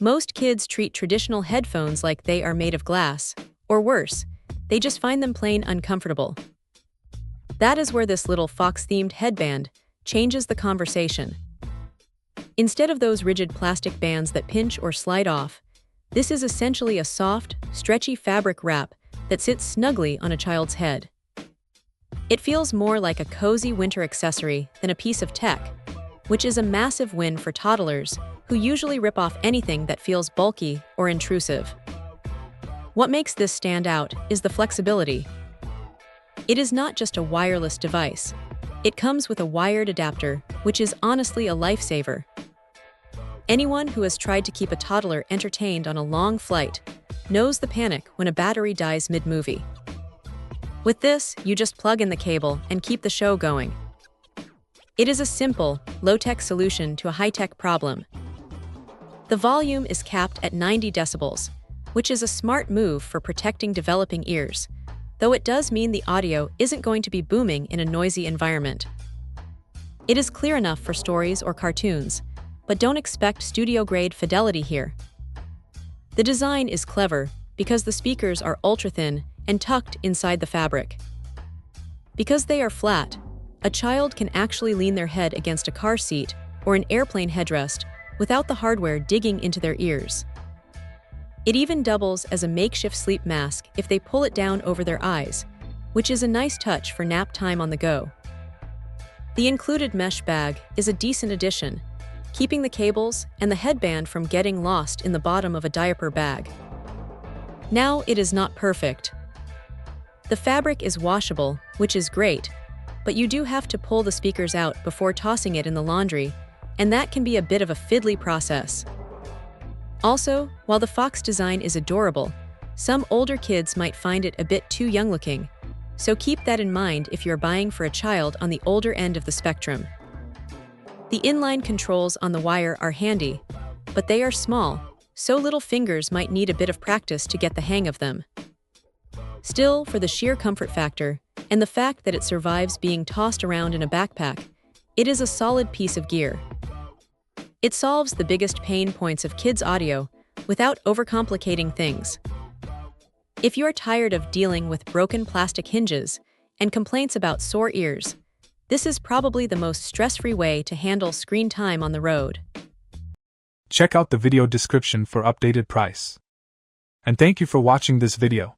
Most kids treat traditional headphones like they are made of glass, or worse, they just find them plain uncomfortable. That is where this little fox-themed headband changes the conversation. Instead of those rigid plastic bands that pinch or slide off, this is essentially a soft, stretchy fabric wrap that sits snugly on a child's head. It feels more like a cozy winter accessory than a piece of tech, which is a massive win for toddlers who usually rip off anything that feels bulky or intrusive. What makes this stand out is the flexibility. It is not just a wireless device. It comes with a wired adapter, which is honestly a lifesaver. Anyone who has tried to keep a toddler entertained on a long flight knows the panic when a battery dies mid-movie. With this, you just plug in the cable and keep the show going. It is a simple, low-tech solution to a high-tech problem. The volume is capped at 90 decibels, which is a smart move for protecting developing ears, though it does mean the audio isn't going to be booming in a noisy environment. It is clear enough for stories or cartoons, but don't expect studio-grade fidelity here. The design is clever because the speakers are ultra-thin and tucked inside the fabric. Because they are flat, a child can actually lean their head against a car seat or an airplane headrest without the hardware digging into their ears. It even doubles as a makeshift sleep mask if they pull it down over their eyes, which is a nice touch for nap time on the go. The included mesh bag is a decent addition, keeping the cables and the headband from getting lost in the bottom of a diaper bag. Now, it is not perfect. The fabric is washable, which is great, but you do have to pull the speakers out before tossing it in the laundry, and that can be a bit of a fiddly process. Also, while the fox design is adorable, some older kids might find it a bit too young-looking, so keep that in mind if you're buying for a child on the older end of the spectrum. The inline controls on the wire are handy, but they are small, so little fingers might need a bit of practice to get the hang of them. Still, for the sheer comfort factor, and the fact that it survives being tossed around in a backpack, it is a solid piece of gear. It solves the biggest pain points of kids' audio without overcomplicating things. If you're tired of dealing with broken plastic hinges and complaints about sore ears, this is probably the most stress-free way to handle screen time on the road. Check out the video description for updated price. And thank you for watching this video.